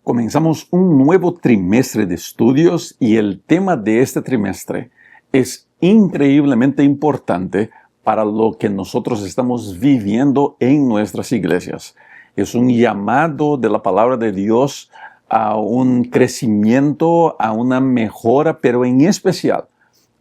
Comenzamos un nuevo trimestre de estudios y el tema de este trimestre es increíblemente importante para lo que nosotros estamos viviendo en nuestras iglesias. Es un llamado de la palabra de Dios a un crecimiento, a una mejora, pero en especial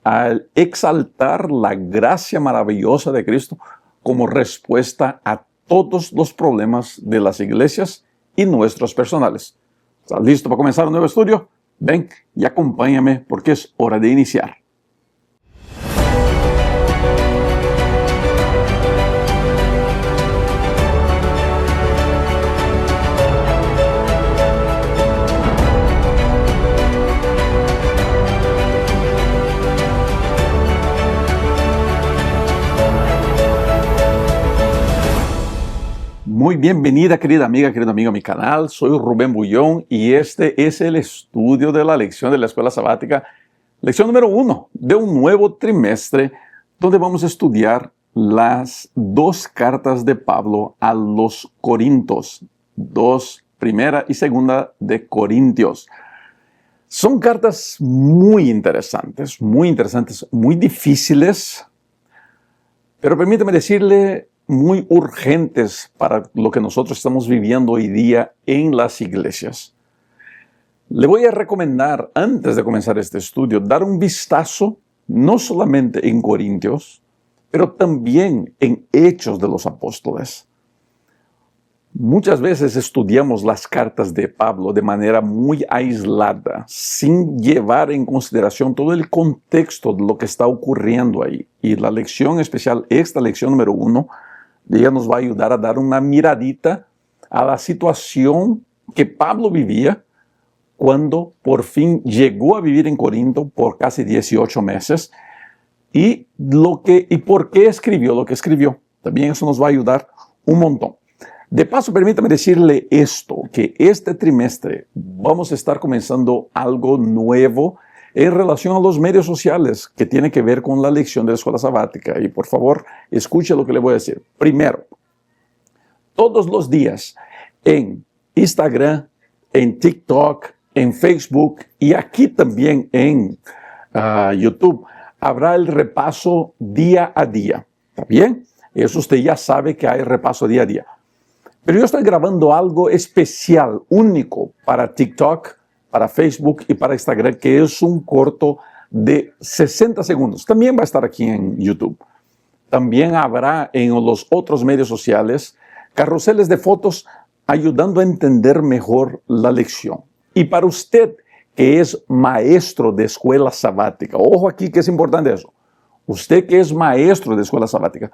al exaltar la gracia maravillosa de Cristo como respuesta a todos los problemas de las iglesias y nuestros personales. ¿Estás listo para comenzar un nuevo estudio? Ven y acompáñame porque es hora de iniciar. Muy bienvenida, querida amiga, querido amigo a mi canal. Soy Rubén Bullón y este es el estudio de la lección de la escuela sabática, lección número 1 de un nuevo trimestre, donde vamos a estudiar las dos cartas de Pablo a los Corintios, primera y segunda de Corintios. Son cartas muy interesantes, muy difíciles, pero permítame decirle, muy urgentes para lo que nosotros estamos viviendo hoy día en las iglesias. Le voy a recomendar, antes de comenzar este estudio, dar un vistazo no solamente en Corintios, pero también en Hechos de los Apóstoles. Muchas veces estudiamos las cartas de Pablo de manera muy aislada, sin llevar en consideración todo el contexto de lo que está ocurriendo ahí. Y la lección especial, esta lección número 1, ella nos va a ayudar a dar una miradita a la situación que Pablo vivía cuando por fin llegó a vivir en Corinto por casi 18 meses y por qué escribió lo que escribió. También eso nos va a ayudar un montón. De paso, permítame decirle esto, que este trimestre vamos a estar comenzando algo nuevo en relación a los medios sociales que tiene que ver con la lección de la escuela sabática. Y por favor, escuche lo que le voy a decir. Primero, todos los días en Instagram, en TikTok, en Facebook y aquí también en YouTube habrá el repaso día a día. ¿Está bien? Eso usted ya sabe que hay repaso día a día. Pero yo estoy grabando algo especial, único para TikTok, para Facebook y para Instagram, que es un corto de 60 segundos. También va a estar aquí en YouTube. También habrá en los otros medios sociales carruseles de fotos ayudando a entender mejor la lección. Y para usted que es maestro de escuela sabática, ojo aquí que es importante eso. Usted que es maestro de escuela sabática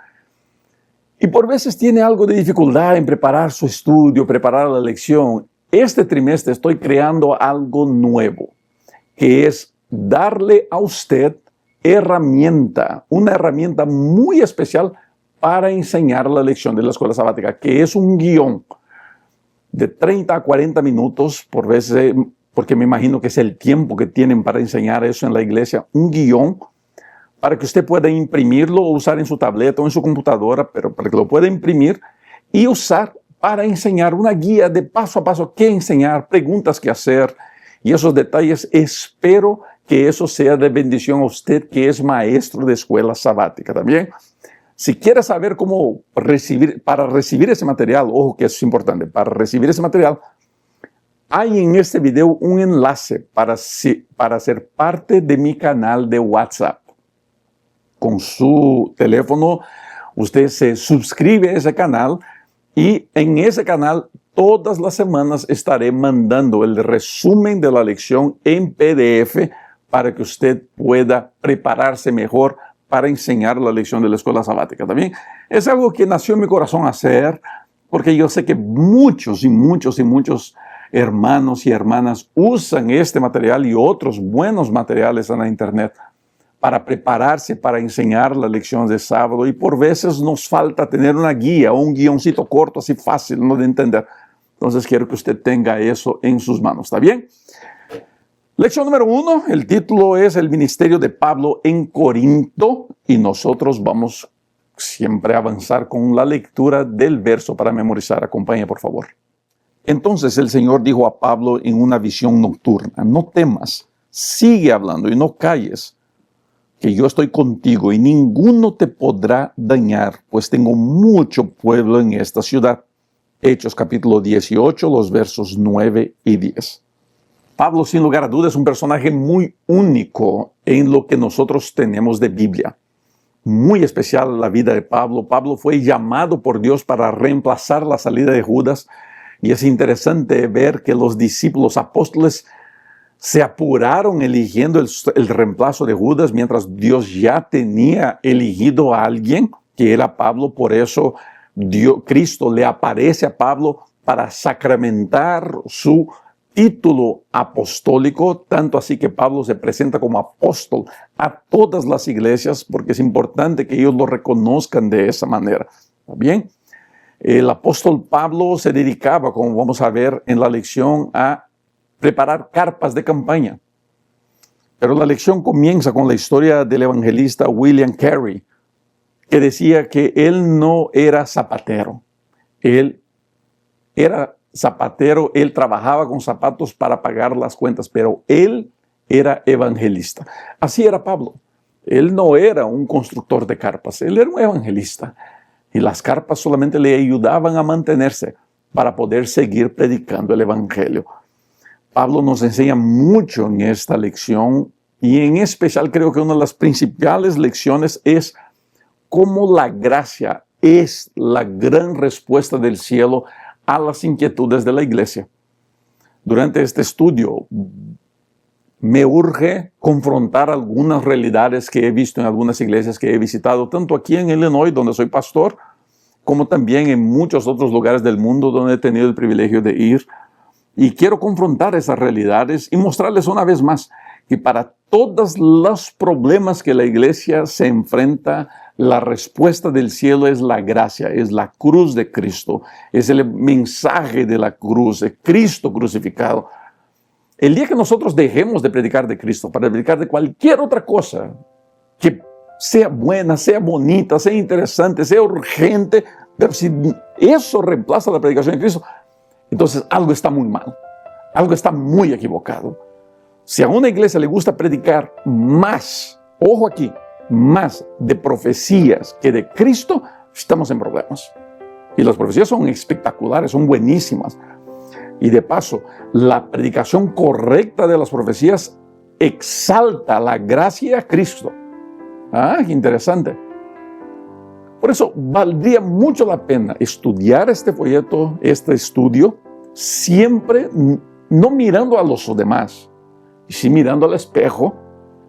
y por veces tiene algo de dificultad en preparar su estudio, preparar la lección, este trimestre estoy creando algo nuevo, que es darle a usted una herramienta muy especial para enseñar la lección de la escuela sabática, que es un guión de 30 a 40 minutos, por veces, porque me imagino que es el tiempo que tienen para enseñar eso en la iglesia, un guión para que usted pueda imprimirlo o usar en su tableta o en su computadora, pero para que lo pueda imprimir y usar para enseñar una guía de paso a paso qué enseñar, preguntas que hacer y esos detalles. Espero que eso sea de bendición a usted que es maestro de escuela sabática también. Si quiere saber cómo para recibir ese material, ojo que eso es importante, para recibir ese material, hay en este video un enlace para ser parte de mi canal de WhatsApp. Con su teléfono, usted se suscribe a ese canal y en ese canal todas las semanas estaré mandando el resumen de la lección en PDF para que usted pueda prepararse mejor para enseñar la lección de la escuela sabática. También es algo que nació en mi corazón hacer, porque yo sé que muchos hermanos y hermanas usan este material y otros buenos materiales en la internet para prepararse para enseñar la lección de sábado, y por veces nos falta tener una guía o un guioncito corto, así fácil, ¿no?, de entender. Entonces quiero que usted tenga eso en sus manos, ¿está bien? Lección número 1, el título es El ministerio de Pablo en Corinto, y nosotros vamos siempre a avanzar con la lectura del verso para memorizar. Acompañe, por favor. Entonces el Señor dijo a Pablo en una visión nocturna: no temas, sigue hablando y no calles, que yo estoy contigo y ninguno te podrá dañar, pues tengo mucho pueblo en esta ciudad. Hechos capítulo 18, los versos 9 y 10. Pablo, sin lugar a dudas, es un personaje muy único en lo que nosotros tenemos de Biblia. Muy especial la vida de Pablo. Pablo fue llamado por Dios para reemplazar la salida de Judas. Y es interesante ver que los discípulos apóstoles se apuraron eligiendo el reemplazo de Judas, mientras Dios ya tenía elegido a alguien, que era Pablo. Por eso Cristo le aparece a Pablo para sacramentar su título apostólico, tanto así que Pablo se presenta como apóstol a todas las iglesias, porque es importante que ellos lo reconozcan de esa manera. ¿Está bien? El apóstol Pablo se dedicaba, como vamos a ver en la lección, a preparar carpas de campaña. Pero la lección comienza con la historia del evangelista William Carey, que decía que él no era zapatero. Él era zapatero, él trabajaba con zapatos para pagar las cuentas, pero él era evangelista. Así era Pablo. Él no era un constructor de carpas, él era un evangelista. Y las carpas solamente le ayudaban a mantenerse para poder seguir predicando el evangelio. Pablo nos enseña mucho en esta lección, y en especial creo que una de las principales lecciones es cómo la gracia es la gran respuesta del cielo a las inquietudes de la iglesia. Durante este estudio me urge confrontar algunas realidades que he visto en algunas iglesias que he visitado, tanto aquí en Illinois, donde soy pastor, como también en muchos otros lugares del mundo donde he tenido el privilegio de ir. Y quiero confrontar esas realidades y mostrarles una vez más que para todos los problemas que la iglesia se enfrenta, la respuesta del cielo es la gracia, es la cruz de Cristo, es el mensaje de la cruz, de Cristo crucificado. El día que nosotros dejemos de predicar de Cristo para predicar de cualquier otra cosa que sea buena, sea bonita, sea interesante, sea urgente, pero si eso reemplaza la predicación de Cristo, entonces algo está muy mal, algo está muy equivocado. Si a una iglesia le gusta predicar más, ojo aquí, más de profecías que de Cristo, estamos en problemas. Y las profecías son espectaculares, son buenísimas. Y de paso, la predicación correcta de las profecías exalta la gracia a Cristo. Ah, interesante. Por eso valdría mucho la pena estudiar este folleto, este estudio, siempre no mirando a los demás, sí mirando al espejo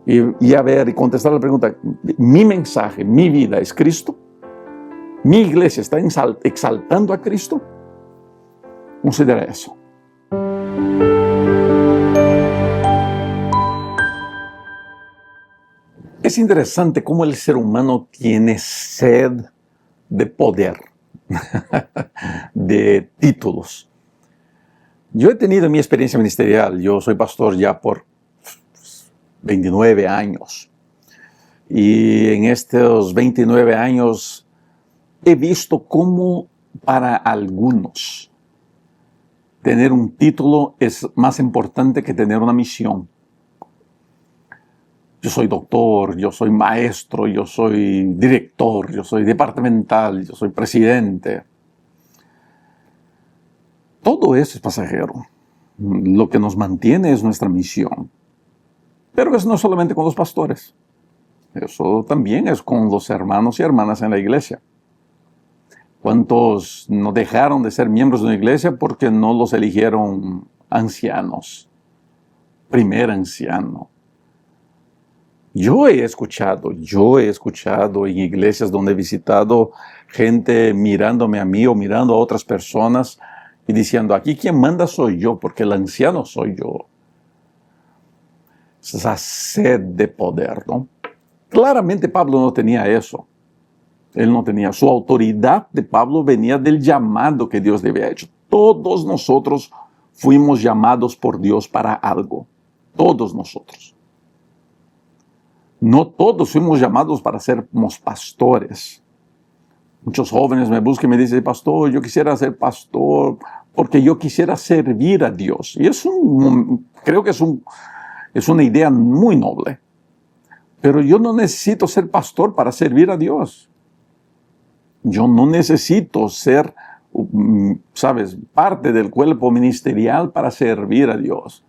y a ver y contestar la pregunta: ¿mi mensaje, mi vida es Cristo? ¿Mi iglesia está exaltando a Cristo? Considera eso. Es interesante cómo el ser humano tiene sed de poder, de títulos. Yo he tenido mi experiencia ministerial. Yo soy pastor ya por 29 años. Y en estos 29 años he visto cómo para algunos tener un título es más importante que tener una misión. Yo soy doctor, yo soy maestro, yo soy director, yo soy departamental, yo soy presidente. Todo eso es pasajero. Lo que nos mantiene es nuestra misión. Pero eso no es solamente con los pastores. Eso también es con los hermanos y hermanas en la iglesia. ¿Cuántos no dejaron de ser miembros de una iglesia porque no los eligieron ancianos? Primer anciano. Yo he escuchado en iglesias donde he visitado gente mirándome a mí o mirando a otras personas y diciendo: aquí quien manda soy yo, porque el anciano soy yo. Esa sed de poder, ¿no? Claramente Pablo no tenía eso. Él no tenía. Su autoridad de Pablo venía del llamado que Dios le había hecho. Todos nosotros fuimos llamados por Dios para algo. Todos nosotros. No todos fuimos llamados para ser pastores. Muchos jóvenes me buscan y me dicen, pastor, yo quisiera ser pastor porque yo quisiera servir a Dios. Y creo que es una idea muy noble. Pero yo no necesito ser pastor para servir a Dios. Yo no necesito ser, ¿sabes?, parte del cuerpo ministerial para servir a Dios.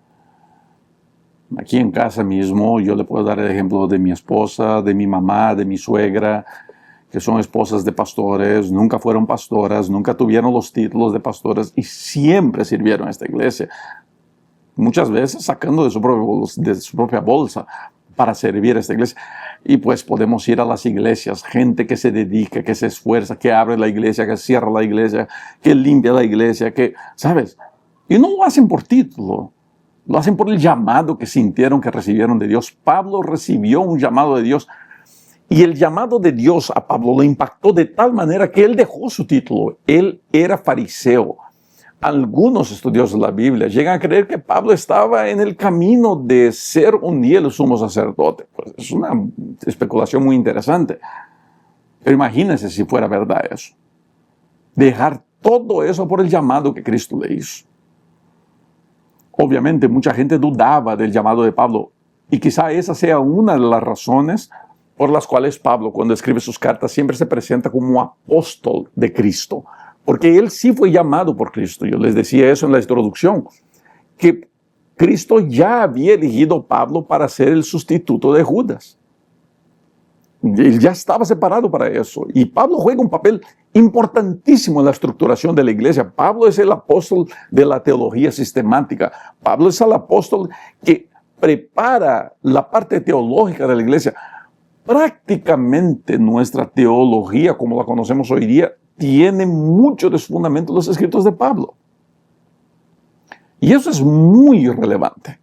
Aquí en casa mismo yo le puedo dar el ejemplo de mi esposa, de mi mamá, de mi suegra, que son esposas de pastores, nunca fueron pastoras, nunca tuvieron los títulos de pastoras y siempre sirvieron a esta iglesia. Muchas veces sacando de su propia bolsa para servir a esta iglesia. Y pues podemos ir a las iglesias, gente que se dedica, que se esfuerza, que abre la iglesia, que cierra la iglesia, que limpia la iglesia, que, ¿sabes? Y no lo hacen por título, lo hacen por el llamado que sintieron, que recibieron de Dios. Pablo recibió un llamado de Dios y el llamado de Dios a Pablo lo impactó de tal manera que él dejó su título. Él era fariseo. Algunos estudiosos de la Biblia llegan a creer que Pablo estaba en el camino de ser un día el sumo sacerdote. Pues es una especulación muy interesante. Pero imagínense si fuera verdad eso. Dejar todo eso por el llamado que Cristo le hizo. Obviamente mucha gente dudaba del llamado de Pablo y quizá esa sea una de las razones por las cuales Pablo, cuando escribe sus cartas, siempre se presenta como apóstol de Cristo. Porque él sí fue llamado por Cristo. Yo les decía eso en la introducción, que Cristo ya había elegido a Pablo para ser el sustituto de Judas. Él ya estaba separado para eso. Y Pablo juega un papel importantísimo en la estructuración de la iglesia. Pablo es el apóstol de la teología sistemática. Pablo es el apóstol que prepara la parte teológica de la iglesia. Prácticamente nuestra teología, como la conocemos hoy día, tiene mucho de su fundamento en los escritos de Pablo. Y eso es muy relevante.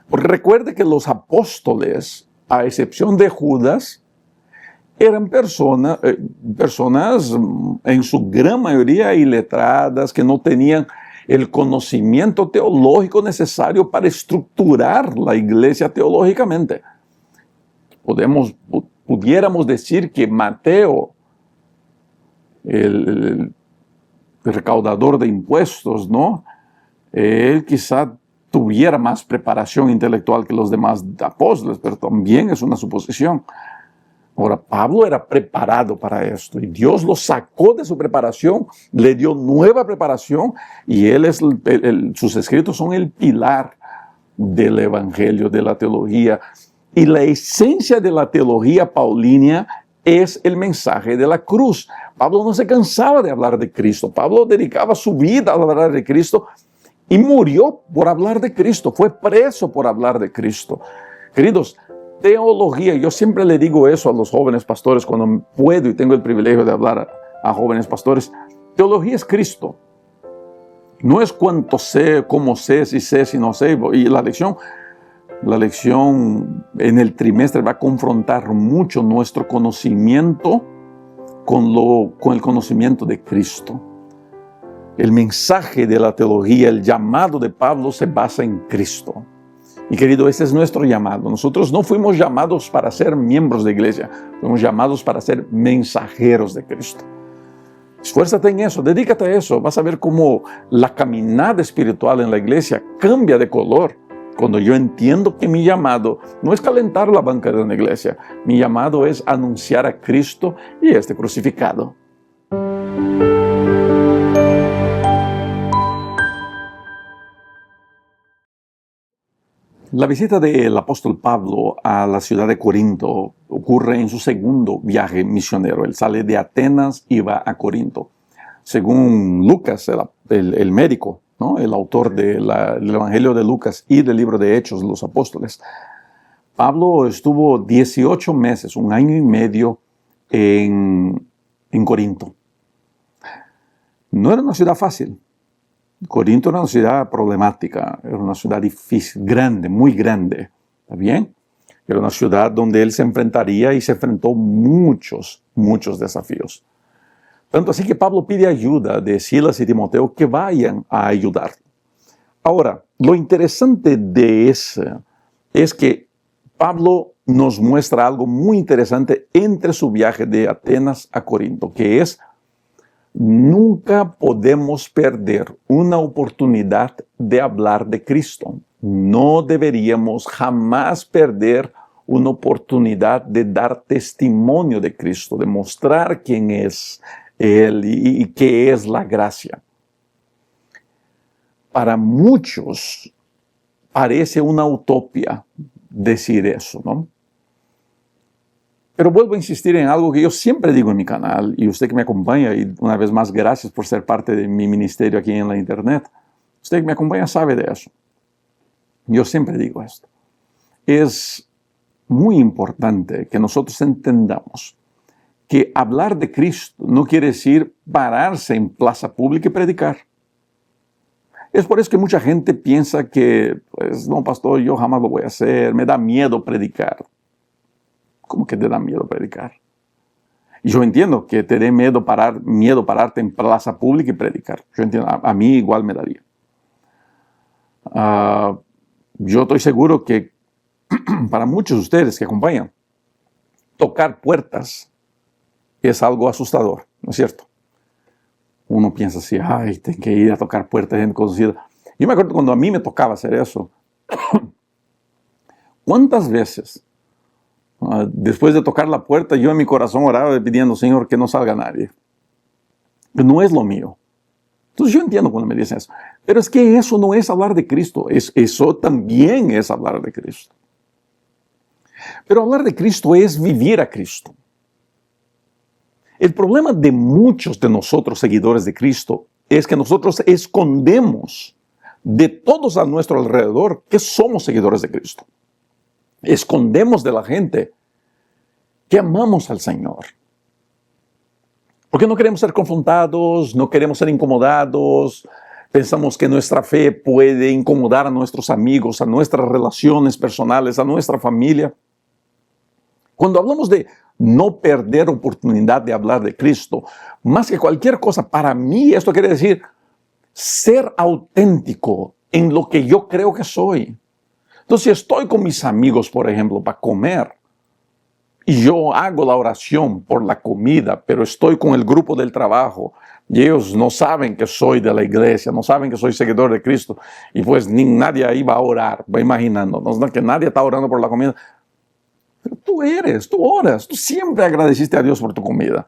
Porque recuerde que los apóstoles, a excepción de Judas, eran personas en su gran mayoría iletradas, que no tenían el conocimiento teológico necesario para estructurar la iglesia teológicamente. Pudiéramos decir que Mateo, el recaudador de impuestos, ¿no?, él quizá tuviera más preparación intelectual que los demás apóstoles, pero también es una suposición. Ahora, Pablo era preparado para esto y Dios lo sacó de su preparación, le dio nueva preparación y sus escritos son el pilar del evangelio, de la teología. Y la esencia de la teología paulina es el mensaje de la cruz. Pablo no se cansaba de hablar de Cristo. Pablo dedicaba su vida a hablar de Cristo y murió por hablar de Cristo. Fue preso por hablar de Cristo. Queridos, teología, yo siempre le digo eso a los jóvenes pastores cuando puedo y tengo el privilegio de hablar a jóvenes pastores. Teología es Cristo. No es cuánto sé, cómo sé, si no sé. Y la lección en el trimestre va a confrontar mucho nuestro conocimiento con el conocimiento de Cristo. El mensaje de la teología, el llamado de Pablo se basa en Cristo. Y querido, ese es nuestro llamado. Nosotros no fuimos llamados para ser miembros de iglesia, fuimos llamados para ser mensajeros de Cristo. Esfuérzate en eso, dedícate a eso. Vas a ver cómo la caminada espiritual en la iglesia cambia de color cuando yo entiendo que mi llamado no es calentar la banca de una iglesia. Mi llamado es anunciar a Cristo y este crucificado. La visita del apóstol Pablo a la ciudad de Corinto ocurre en su segundo viaje misionero. Él sale de Atenas y va a Corinto. Según Lucas, el médico, ¿no?, el autor del Evangelio de Lucas y del libro de Hechos de los Apóstoles, Pablo estuvo 18 meses, un año y medio en Corinto. No era una ciudad fácil. Corinto era una ciudad problemática, era una ciudad difícil, grande, muy grande, ¿está bien? Era una ciudad donde él se enfrentaría y se enfrentó muchos desafíos. Tanto así que Pablo pide ayuda de Silas y Timoteo que vayan a ayudar. Ahora, lo interesante de eso es que Pablo nos muestra algo muy interesante entre su viaje de Atenas a Corinto, que es: nunca podemos perder una oportunidad de hablar de Cristo. No deberíamos jamás perder una oportunidad de dar testimonio de Cristo, de mostrar quién es Él y qué es la gracia. Para muchos parece una utopía decir eso, ¿no? Pero vuelvo a insistir en algo que yo siempre digo en mi canal, y usted que me acompaña, y una vez más, gracias por ser parte de mi ministerio aquí en la internet. Usted que me acompaña sabe de eso. Yo siempre digo esto. Es muy importante que nosotros entendamos que hablar de Cristo no quiere decir pararse en plaza pública y predicar. Es por eso que mucha gente piensa que, pues, no, pastor, yo jamás lo voy a hacer, me da miedo predicar. ¿Cómo que te da miedo predicar? Y yo entiendo que te dé miedo pararte en plaza pública y predicar. Yo entiendo, a mí igual me daría. Yo estoy seguro que para muchos de ustedes que acompañan, tocar puertas es algo asustador, ¿no es cierto? Uno piensa así: ay, tengo que ir a tocar puertas de gente conocida. Yo me acuerdo cuando a mí me tocaba hacer eso. ¿Cuántas veces, después de tocar la puerta, yo en mi corazón oraba pidiendo: Señor, que no salga nadie? No es lo mío. Entonces yo entiendo cuando me dicen eso. Pero es que eso no es hablar de Cristo. Eso también es hablar de Cristo. Pero hablar de Cristo es vivir a Cristo. El problema de muchos de nosotros, seguidores de Cristo, es que nosotros escondemos de todos a nuestro alrededor que somos seguidores de Cristo. Escondemos de la gente que amamos al Señor. Porque no queremos ser confrontados, no queremos ser incomodados. Pensamos que nuestra fe puede incomodar a nuestros amigos, a nuestras relaciones personales, a nuestra familia. Cuando hablamos de no perder oportunidad de hablar de Cristo, más que cualquier cosa, para mí esto quiere decir ser auténtico en lo que yo creo que soy. Entonces, si estoy con mis amigos, por ejemplo, para comer, y yo hago la oración por la comida, pero estoy con el grupo del trabajo, y ellos no saben que soy de la iglesia, no saben que soy seguidor de Cristo, y pues nadie ahí va a orar, va imaginándonos, ¿no? Que nadie está orando por la comida. Pero tú oras, tú siempre agradeciste a Dios por tu comida.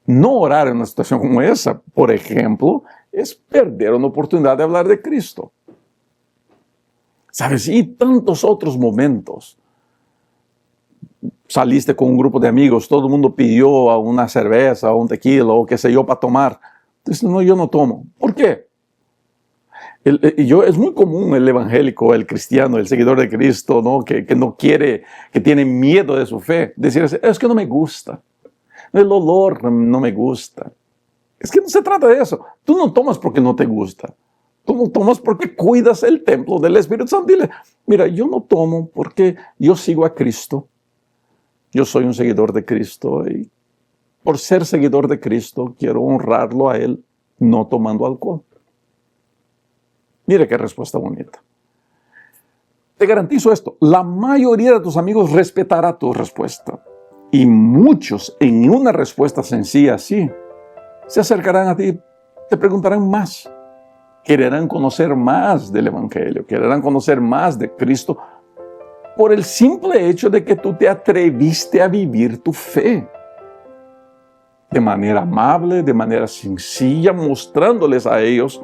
No orar en una situación como esa, por ejemplo, es perder una oportunidad de hablar de Cristo. ¿Sabes? Y tantos otros momentos. Saliste con un grupo de amigos, todo el mundo pidió una cerveza o un tequila o qué sé yo para tomar. Entonces, no, yo no tomo. ¿Por qué? Es muy común el evangélico, el cristiano, el seguidor de Cristo, ¿no? Que no quiere, que tiene miedo de su fe. Decir: es que no me gusta. El olor no me gusta. Es que no se trata de eso. Tú no tomas porque no te gusta. Tú no tomas porque cuidas el templo del Espíritu Santo. Dile: mira, yo no tomo porque yo sigo a Cristo. Yo soy un seguidor de Cristo y por ser seguidor de Cristo quiero honrarlo a Él no tomando alcohol. Mire qué respuesta bonita. Te garantizo esto: la mayoría de tus amigos respetará tu respuesta. Y muchos, en una respuesta sencilla así, se acercarán a ti, te preguntarán más. Quererán conocer más del Evangelio, quererán conocer más de Cristo por el simple hecho de que tú te atreviste a vivir tu fe. De manera amable, de manera sencilla, mostrándoles a ellos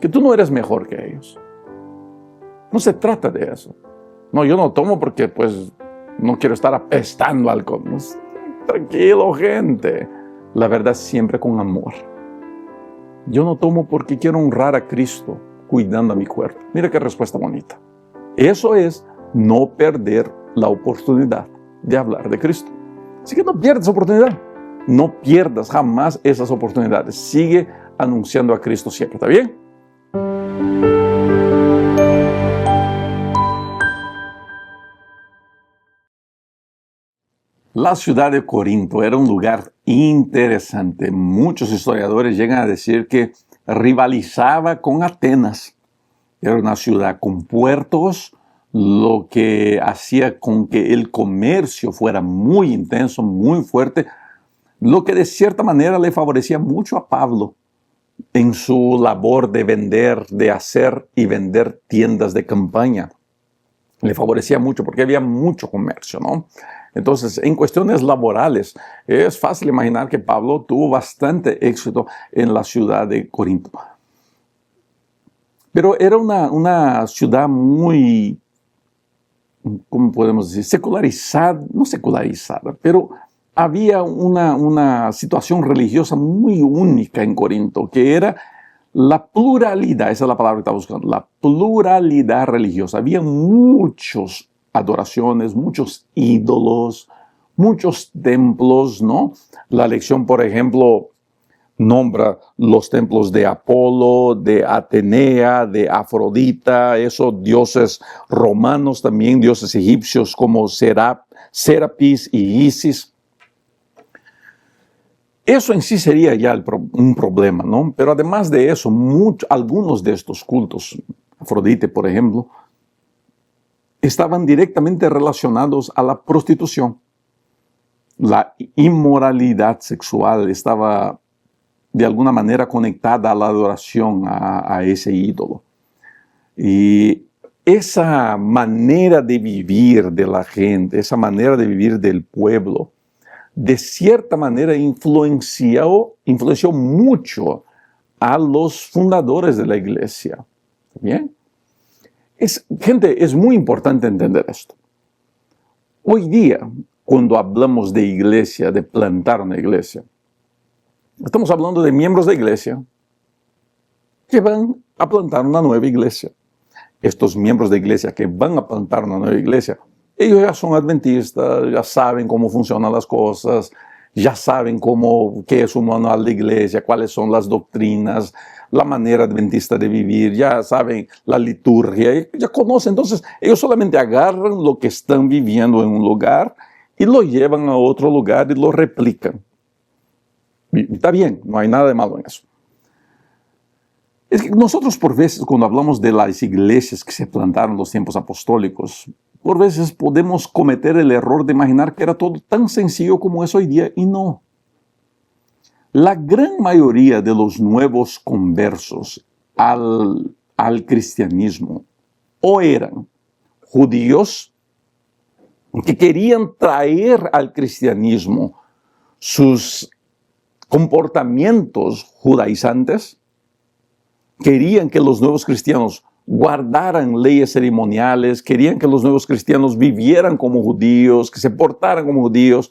que tú no eres mejor que ellos. No se trata de eso. No, yo no tomo porque pues no quiero estar apestando alcohol. No, tranquilo, gente. La verdad siempre con amor. Yo no tomo porque quiero honrar a Cristo cuidando a mi cuerpo. Mira qué respuesta bonita. Eso es no perder la oportunidad de hablar de Cristo. Así que no pierdas oportunidad. No pierdas jamás esas oportunidades. Sigue anunciando a Cristo siempre. ¿Está bien? La ciudad de Corinto era un lugar interesante. Muchos historiadores llegan a decir que rivalizaba con Atenas. Era una ciudad con puertos, lo que hacía con que el comercio fuera muy intenso, muy fuerte, lo que de cierta manera le favorecía mucho a Pablo en su labor de vender, de hacer y vender tiendas de campaña. Le favorecía mucho porque había mucho comercio, ¿no? Entonces, en cuestiones laborales, es fácil imaginar que Pablo tuvo bastante éxito en la ciudad de Corinto. Pero era una ciudad muy, ¿cómo podemos decir? Secularizada, no secularizada, pero había una situación religiosa muy única en Corinto, que era la pluralidad, esa es la palabra que estaba buscando, la pluralidad religiosa. Había muchas adoraciones, muchos ídolos, muchos templos, ¿no? La lección, por ejemplo, nombra los templos de Apolo, de Atenea, de Afrodita, esos dioses romanos, también dioses egipcios como Serapis y Isis. Eso en sí sería ya un problema, ¿no? Pero además de eso, algunos de estos cultos, Afrodite, por ejemplo, estaban directamente relacionados a la prostitución. La inmoralidad sexual estaba de alguna manera conectada a la adoración a ese ídolo. Y esa manera de vivir de la gente, esa manera de vivir del pueblo, de cierta manera influenció mucho a los fundadores de la iglesia. ¿Bien? Gente, es muy importante entender esto. Hoy día, cuando hablamos de iglesia, de plantar una iglesia, estamos hablando de miembros de iglesia que van a plantar una nueva iglesia. Estos miembros de iglesia que van a plantar una nueva iglesia, ellos ya son adventistas, ya saben cómo funcionan las cosas, ya saben qué es un manual de iglesia, cuáles son las doctrinas, la manera adventista de vivir, ya saben la liturgia, ya conocen. Entonces, ellos solamente agarran lo que están viviendo en un lugar y lo llevan a otro lugar y lo replican. Y está bien, no hay nada de malo en eso. Es que nosotros por veces, cuando hablamos de las iglesias que se plantaron en los tiempos apostólicos, por veces podemos cometer el error de imaginar que era todo tan sencillo como es hoy día, y no. La gran mayoría de los nuevos conversos al cristianismo o eran judíos que querían traer al cristianismo sus comportamientos judaizantes, querían que los nuevos cristianos guardaran leyes ceremoniales, querían que los nuevos cristianos vivieran como judíos, que se portaran como judíos,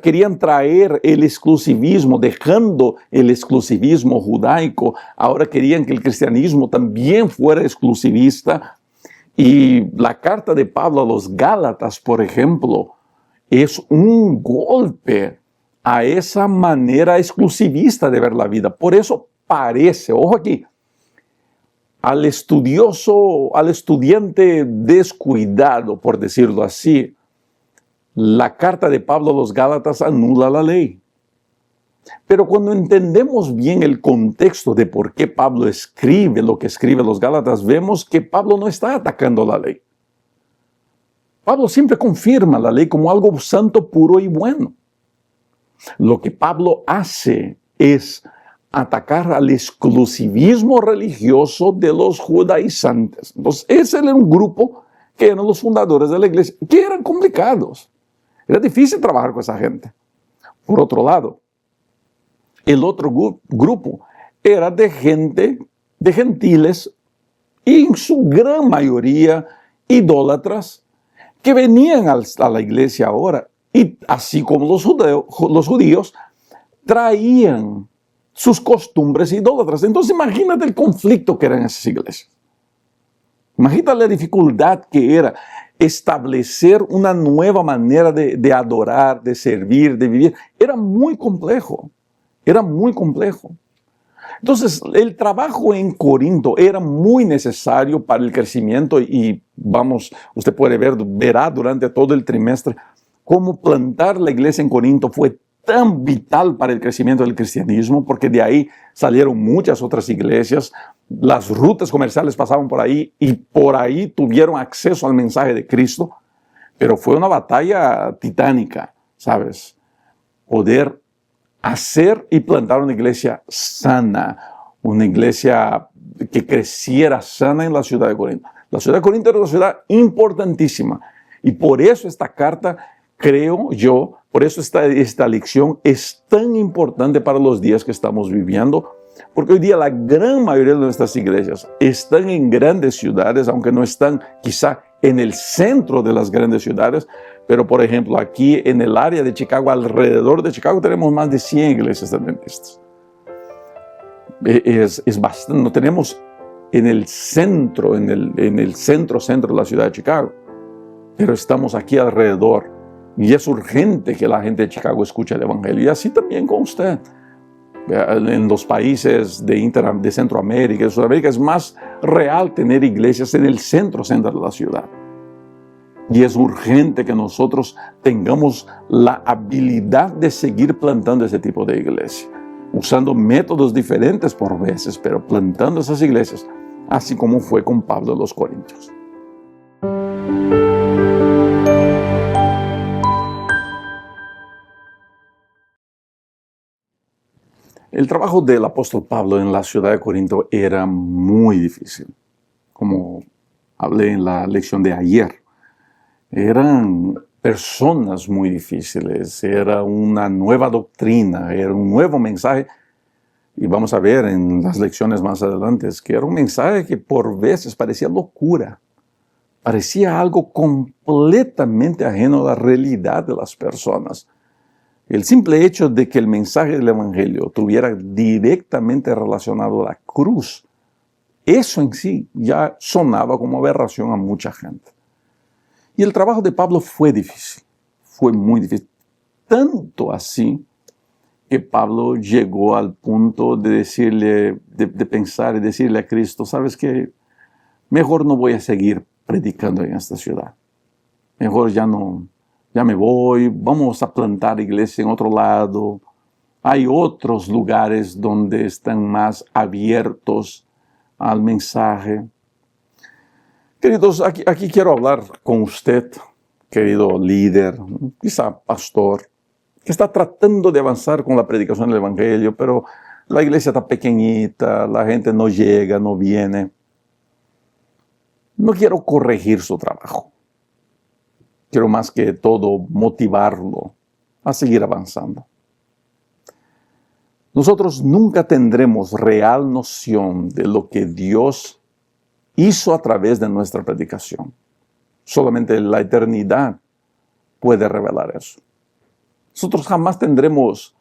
querían traer el exclusivismo, dejando el exclusivismo judaico, ahora querían que el cristianismo también fuera exclusivista. Y la carta de Pablo a los Gálatas, por ejemplo, es un golpe a esa manera exclusivista de ver la vida. Por eso parece, ojo aquí, al estudioso, al estudiante descuidado, por decirlo así, la carta de Pablo a los Gálatas anula la ley. Pero cuando entendemos bien el contexto de por qué Pablo escribe lo que escribe a los Gálatas, vemos que Pablo no está atacando la ley. Pablo siempre confirma la ley como algo santo, puro y bueno. Lo que Pablo hace es atacar al exclusivismo religioso de los judaizantes. Entonces, ese era un grupo que eran los fundadores de la iglesia, que eran complicados. Era difícil trabajar con esa gente. Por otro lado, el otro grupo era de gentiles, y en su gran mayoría idólatras, que venían a la iglesia ahora, y así como los judíos, traían sus costumbres idólatras. Entonces imagínate el conflicto que eran esas iglesias. Imagínate la dificultad que era establecer una nueva manera de adorar, de servir, de vivir. Era muy complejo, era muy complejo. Entonces, el trabajo en Corinto era muy necesario para el crecimiento y usted verá durante todo el trimestre cómo plantar la iglesia en Corinto fue tan vital para el crecimiento del cristianismo, porque de ahí salieron muchas otras iglesias, las rutas comerciales pasaban por ahí y por ahí tuvieron acceso al mensaje de Cristo, pero fue una batalla titánica, ¿sabes? Poder hacer y plantar una iglesia sana, una iglesia que creciera sana en la ciudad de Corinto. La ciudad de Corinto era una ciudad importantísima y por eso esta carta, creo yo, por eso esta lección es tan importante para los días que estamos viviendo, porque hoy día la gran mayoría de nuestras iglesias están en grandes ciudades, aunque no están quizá en el centro de las grandes ciudades, pero por ejemplo aquí en el área de Chicago, alrededor de Chicago, tenemos más de 100 iglesias adventistas. Es bastante, no tenemos en el centro, en el centro de la ciudad de Chicago, pero estamos aquí alrededor y es urgente que la gente de Chicago escuche el Evangelio y así también con usted. En los países de Centroamérica, de Sudamérica, es más real tener iglesias en el centro de la ciudad. Y es urgente que nosotros tengamos la habilidad de seguir plantando ese tipo de iglesia, usando métodos diferentes por veces, pero plantando esas iglesias, así como fue con Pablo de los Corintios. El trabajo del apóstol Pablo en la ciudad de Corinto era muy difícil, como hablé en la lección de ayer. Eran personas muy difíciles, era una nueva doctrina, era un nuevo mensaje. Y vamos a ver en las lecciones más adelante que era un mensaje que por veces parecía locura, parecía algo completamente ajeno a la realidad de las personas. El simple hecho de que el mensaje del Evangelio estuviera directamente relacionado a la cruz, eso en sí ya sonaba como aberración a mucha gente. Y el trabajo de Pablo fue difícil, fue muy difícil. Tanto así que Pablo llegó al punto de decirle, de pensar y decirle a Cristo, ¿sabes qué? Mejor no voy a seguir predicando en esta ciudad. Mejor ya me voy, vamos a plantar iglesia en otro lado. Hay otros lugares donde están más abiertos al mensaje. Queridos, aquí quiero hablar con usted, querido líder, quizá pastor, que está tratando de avanzar con la predicación del Evangelio, pero la iglesia está pequeñita, la gente no llega, no viene. No quiero corregir su trabajo. Quiero más que todo motivarlo a seguir avanzando. Nosotros nunca tendremos real noción de lo que Dios hizo a través de nuestra predicación. Solamente la eternidad puede revelar eso. Nosotros jamás tendremos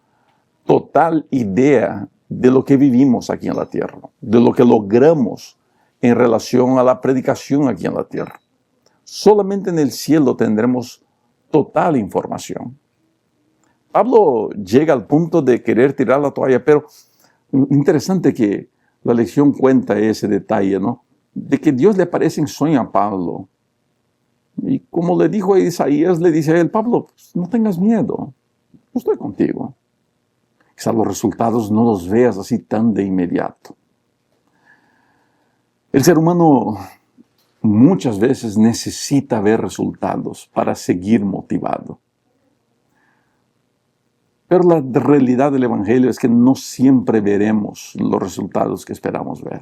total idea de lo que vivimos aquí en la tierra, de lo que logramos en relación a la predicación aquí en la tierra. Solamente en el cielo tendremos total información. Pablo llega al punto de querer tirar la toalla, pero interesante que la lección cuenta ese detalle, ¿no? De que Dios le aparece en sueño a Pablo. Y como le dijo a Isaías, le dice a él, Pablo, no tengas miedo, yo estoy contigo. Quizás los resultados no los veas así tan de inmediato. El ser humano muchas veces necesita ver resultados para seguir motivado. Pero la realidad del Evangelio es que no siempre veremos los resultados que esperamos ver.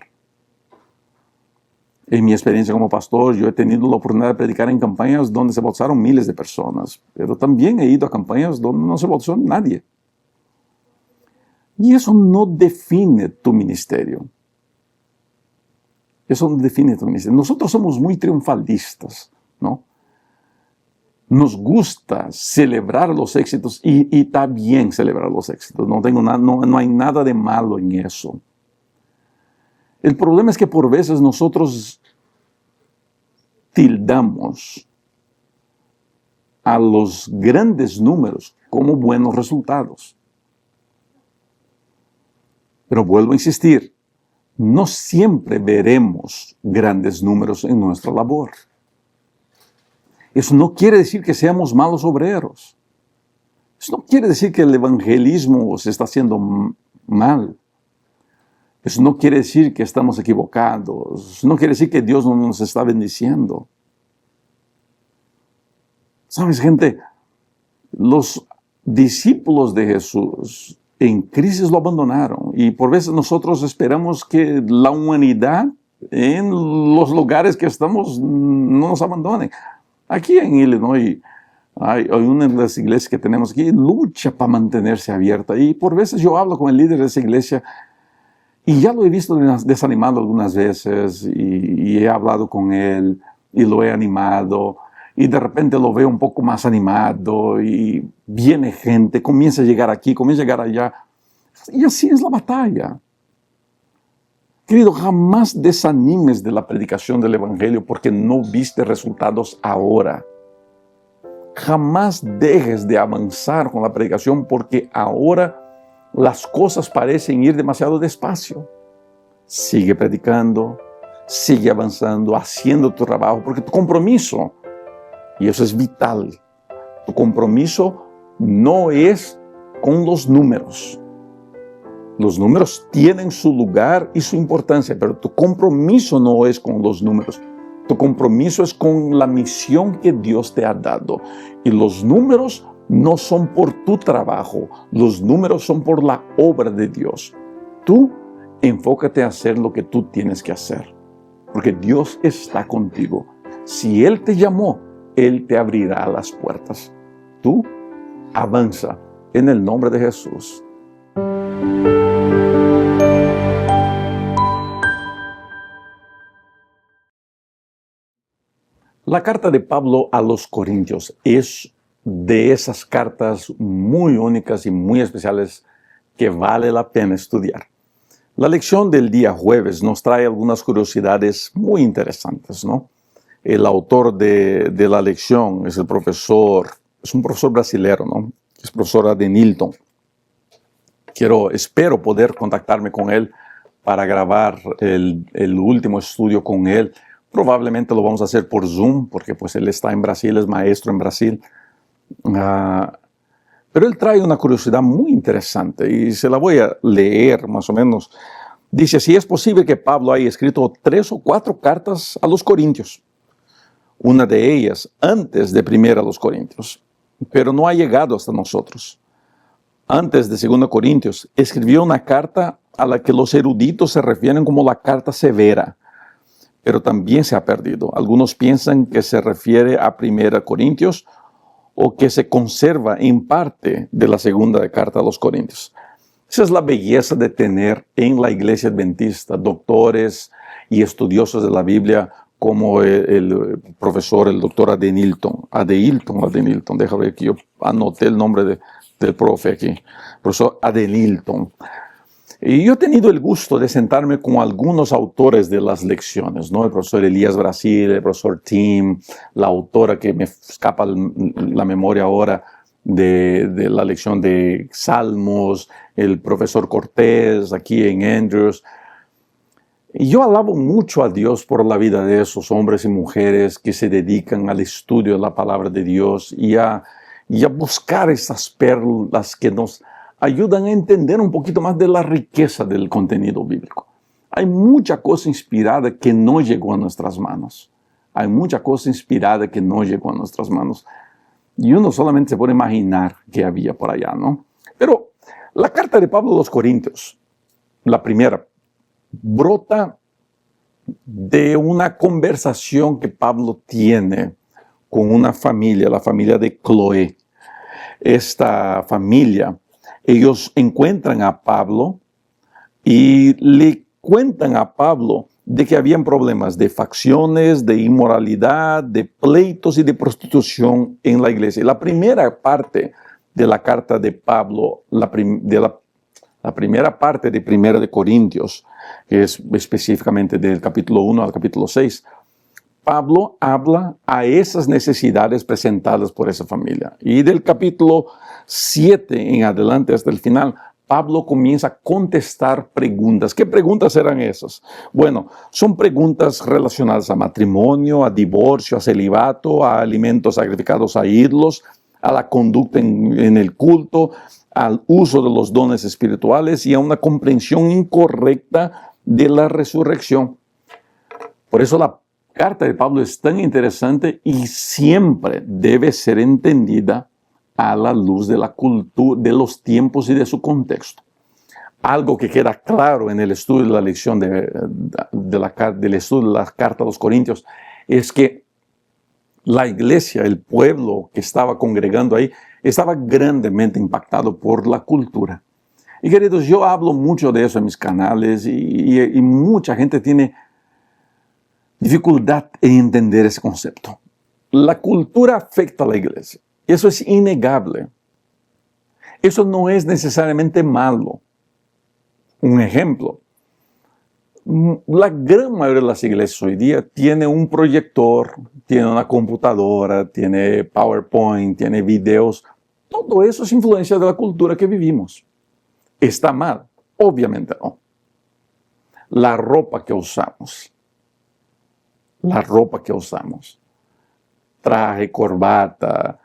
En mi experiencia como pastor, yo he tenido la oportunidad de predicar en campañas donde se bautizaron miles de personas, pero también he ido a campañas donde no se bautizó nadie. Y eso no define tu ministerio. Eso no define tu ministerio. Nosotros somos muy triunfalistas, ¿no? Nos gusta celebrar los éxitos y está bien celebrar los éxitos. No hay nada de malo en eso. El problema es que por veces nosotros tildamos a los grandes números como buenos resultados. Pero vuelvo a insistir, no siempre veremos grandes números en nuestra labor. Eso no quiere decir que seamos malos obreros. Eso no quiere decir que el evangelismo se está haciendo mal. Eso no quiere decir que estamos equivocados. No quiere decir que Dios no nos está bendiciendo. ¿Sabes, gente? Los discípulos de Jesús en crisis lo abandonaron. Y por veces nosotros esperamos que la humanidad en los lugares que estamos no nos abandone. Aquí en Illinois hay una de las iglesias que tenemos aquí, lucha para mantenerse abierta. Y por veces yo hablo con el líder de esa iglesia y ya lo he visto desanimado algunas veces y he hablado con él y lo he animado. Y de repente lo veo un poco más animado y viene gente, comienza a llegar aquí, comienza a llegar allá. Y así es la batalla. Querido, jamás desanimes de la predicación del Evangelio porque no viste resultados ahora. Jamás dejes de avanzar con la predicación porque ahora las cosas parecen ir demasiado despacio. Sigue predicando, sigue avanzando, haciendo tu trabajo, porque tu compromiso, y eso es vital, tu compromiso no es con los números. Los números tienen su lugar y su importancia, pero tu compromiso no es con los números. Tu compromiso es con la misión que Dios te ha dado. Y los números no son por tu trabajo, los números son por la obra de Dios. Tú enfócate a hacer lo que tú tienes que hacer, porque Dios está contigo. Si Él te llamó, Él te abrirá las puertas. Tú avanza en el nombre de Jesús. La carta de Pablo a los Corintios es de esas cartas muy únicas y muy especiales que vale la pena estudiar. La lección del día jueves nos trae algunas curiosidades muy interesantes, ¿no? El autor de la lección es un profesor brasileño, ¿no? Es profesor Adenilton. Espero poder contactarme con él para grabar el último estudio con él. Probablemente lo vamos a hacer por Zoom, porque pues él está en Brasil, es maestro en Brasil. Pero él trae una curiosidad muy interesante y se la voy a leer más o menos. Dice, si es posible que Pablo haya escrito 3 o 4 cartas a los Corintios. Una de ellas antes de primera a los Corintios, pero no ha llegado hasta nosotros. Antes de 2 Corintios, escribió una carta a la que los eruditos se refieren como la carta severa, pero también se ha perdido. Algunos piensan que se refiere a 1 Corintios o que se conserva en parte de la segunda carta a los Corintios. Esa es la belleza de tener en la iglesia adventista doctores y estudiosos de la Biblia como el profesor, el doctor Adenilton, déjame ver que yo anoté el nombre del profe aquí, profesor Adenilton. Y yo he tenido el gusto de sentarme con algunos autores de las lecciones, ¿no? El profesor Elías Brasil, el profesor Tim, la autora que me escapa la memoria ahora de la lección de Salmos, el profesor Cortés aquí en Andrews. Y yo alabo mucho a Dios por la vida de esos hombres y mujeres que se dedican al estudio de la palabra de Dios y a buscar esas perlas que nos ayudan a entender un poquito más de la riqueza del contenido bíblico. Hay mucha cosa inspirada que no llegó a nuestras manos. Hay mucha cosa inspirada que no llegó a nuestras manos. Y uno solamente se puede imaginar qué había por allá, ¿no? Pero la carta de Pablo a los Corintios, la primera, brota de una conversación que Pablo tiene con una familia, la familia de Cloé. Esta familia, ellos encuentran a Pablo y le cuentan a Pablo de que habían problemas de facciones, de inmoralidad, de pleitos y de prostitución en la iglesia. La primera parte de la carta de Pablo, la primera parte de 1 Corintios, que es específicamente del capítulo 1 al capítulo 6, Pablo habla a esas necesidades presentadas por esa familia. Y del capítulo 7 en adelante hasta el final, Pablo comienza a contestar preguntas. ¿Qué preguntas eran esas? Bueno, son preguntas relacionadas a matrimonio, a divorcio, a celibato, a alimentos sacrificados a ídolos, a la conducta en el culto, al uso de los dones espirituales y a una comprensión incorrecta de la resurrección. Por eso la carta de Pablo es tan interesante y siempre debe ser entendida a la luz de la cultura, de los tiempos y de su contexto. Algo que queda claro en el estudio de la lección del estudio de la carta a los Corintios es que la iglesia, el pueblo que estaba congregando ahí, estaba grandemente impactado por la cultura. Y queridos, yo hablo mucho de eso en mis canales y mucha gente tiene dificultad en entender ese concepto. La cultura afecta a la iglesia. Eso es innegable. Eso no es necesariamente malo. Un ejemplo, la gran mayoría de las iglesias hoy día tiene un proyector, tiene una computadora, tiene PowerPoint, tiene videos. Todo eso es influencia de la cultura que vivimos. ¿Está mal? Obviamente no. La ropa que usamos, traje, corbata.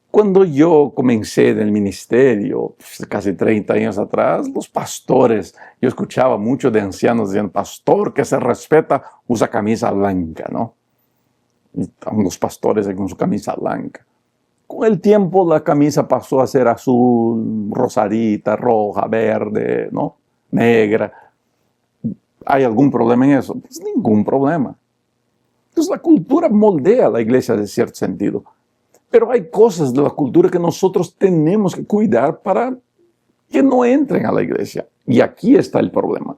Cuando yo comencé en el ministerio, casi 30 años atrás, los pastores, yo escuchaba mucho de ancianos diciendo, pastor que se respeta, usa camisa blanca, ¿no? Y estaban los pastores ahí con su camisa blanca. Con el tiempo la camisa pasó a ser azul, rosadita, roja, verde, ¿no? Negra. ¿Hay algún problema en eso? Pues ningún problema. Entonces la cultura moldea a la iglesia de cierto sentido. Pero hay cosas de la cultura que nosotros tenemos que cuidar para que no entren a la iglesia. Y aquí está el problema.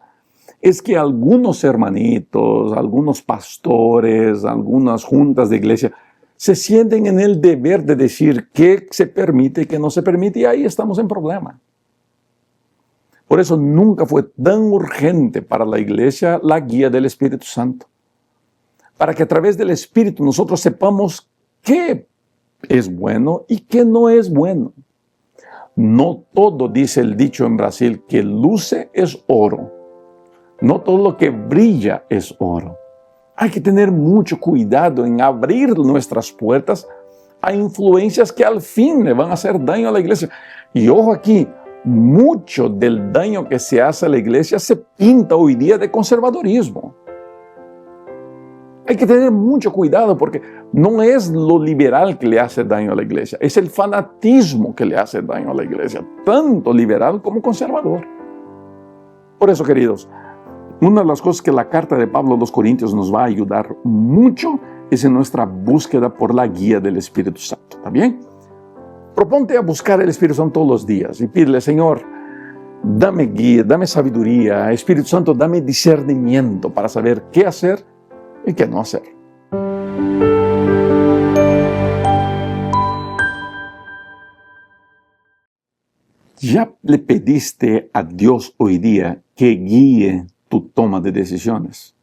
Es que algunos hermanitos, algunos pastores, algunas juntas de iglesia se sienten en el deber de decir qué se permite y qué no se permite, y ahí estamos en problema. Por eso nunca fue tan urgente para la iglesia la guía del Espíritu Santo. Para que a través del Espíritu nosotros sepamos qué es bueno y qué no es bueno. No todo, dice el dicho en Brasil, que luce es oro. No todo lo que brilla es oro. Hay que tener mucho cuidado en abrir nuestras puertas a influencias que al fin le van a hacer daño a la iglesia. Y ojo aquí, mucho del daño que se hace a la iglesia se pinta hoy día de conservadorismo. Hay que tener mucho cuidado porque no es lo liberal que le hace daño a la iglesia, es el fanatismo que le hace daño a la iglesia, tanto liberal como conservador. Por eso, queridos, una de las cosas que la carta de Pablo a los Corintios nos va a ayudar mucho es en nuestra búsqueda por la guía del Espíritu Santo. ¿Está bien? Proponte a buscar el Espíritu Santo todos los días y pídele, Señor, dame guía, dame sabiduría, Espíritu Santo, dame discernimiento para saber qué hacer y qué no hacer. ¿Ya le pediste a Dios hoy día que guíe tu toma de decisiones?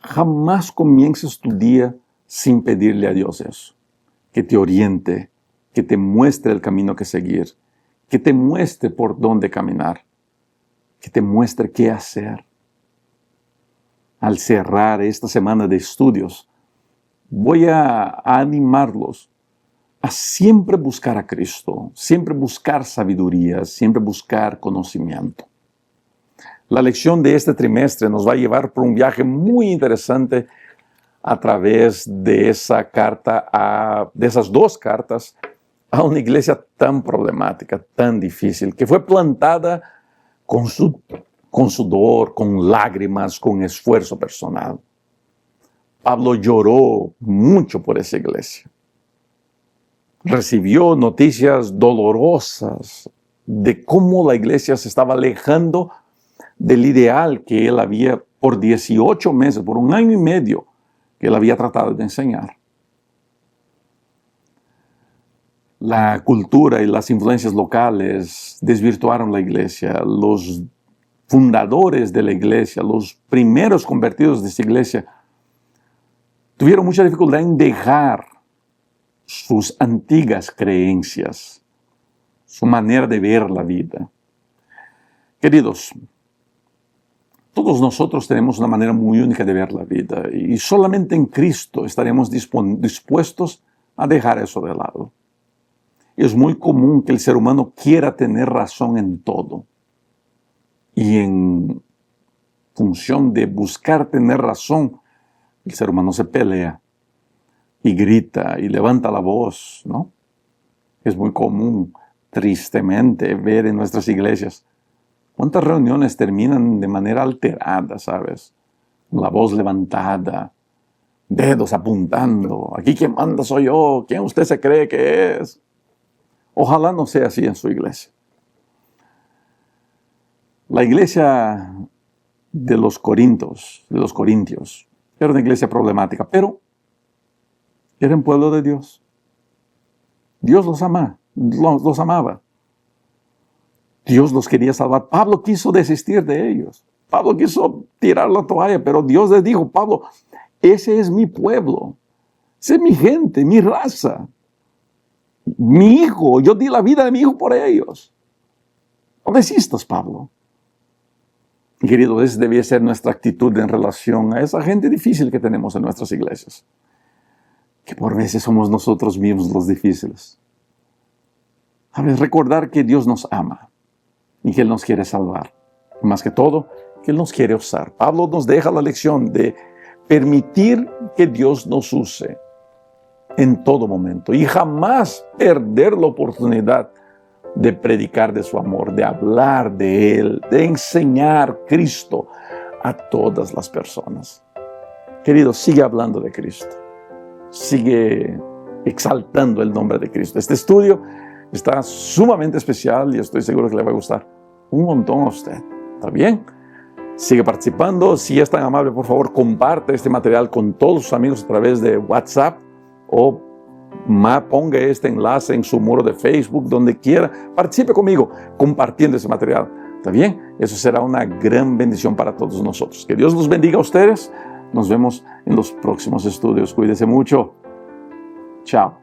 Jamás comiences tu día sin pedirle a Dios eso. Que te oriente, que te muestre el camino que seguir, que te muestre por dónde caminar, que te muestre qué hacer. Al cerrar esta semana de estudios, voy a animarlos a siempre buscar a Cristo, siempre buscar sabiduría, siempre buscar conocimiento. La lección de este trimestre nos va a llevar por un viaje muy interesante a través de esa carta, de esas dos cartas, a una iglesia tan problemática, tan difícil, que fue plantada con sudor, con lágrimas, con esfuerzo personal. Pablo lloró mucho por esa iglesia. Recibió noticias dolorosas de cómo la iglesia se estaba alejando del ideal que él había por 18 meses, por un año y medio, que él había tratado de enseñar. La cultura y las influencias locales desvirtuaron la iglesia. Los fundadores de la iglesia, los primeros convertidos de esta iglesia, tuvieron mucha dificultad en dejar sus antiguas creencias, su manera de ver la vida. Queridos, todos nosotros tenemos una manera muy única de ver la vida y solamente en Cristo estaremos dispuestos a dejar eso de lado. Es muy común que el ser humano quiera tener razón en todo. Y en función de buscar tener razón, el ser humano se pelea y grita y levanta la voz, ¿no? Es muy común, tristemente, ver en nuestras iglesias cuántas reuniones terminan de manera alterada, ¿sabes? La voz levantada, dedos apuntando. Aquí quien manda soy yo. ¿Quién usted se cree que es? Ojalá no sea así en su iglesia. La iglesia de los Corintios, era una iglesia problemática, pero era un pueblo de Dios. Dios los amaba. Dios los quería salvar. Pablo quiso desistir de ellos. Pablo quiso tirar la toalla, pero Dios les dijo, Pablo, ese es mi pueblo. Esa es mi gente, mi raza. Mi hijo, yo di la vida de mi hijo por ellos. No desistas, Pablo. Y querido, esa debía ser nuestra actitud en relación a esa gente difícil que tenemos en nuestras iglesias. Que por veces somos nosotros mismos los difíciles. ¿Sabes? Recordar que Dios nos ama y que Él nos quiere salvar. Y más que todo, que Él nos quiere usar. Pablo nos deja la lección de permitir que Dios nos use en todo momento y jamás perder la oportunidad de predicar de su amor, de hablar de Él, de enseñar Cristo a todas las personas. Querido, sigue hablando de Cristo. Sigue exaltando el nombre de Cristo. Este estudio está sumamente especial y estoy seguro que le va a gustar un montón a usted. ¿Está bien? Sigue participando. Si es tan amable, por favor, comparte este material con todos sus amigos a través de WhatsApp o ponga este enlace en su muro de Facebook, donde quiera. Participe conmigo compartiendo ese material. ¿Está bien? Eso será una gran bendición para todos nosotros. Que Dios los bendiga a ustedes. Nos vemos en los próximos estudios. Cuídese mucho. Chao.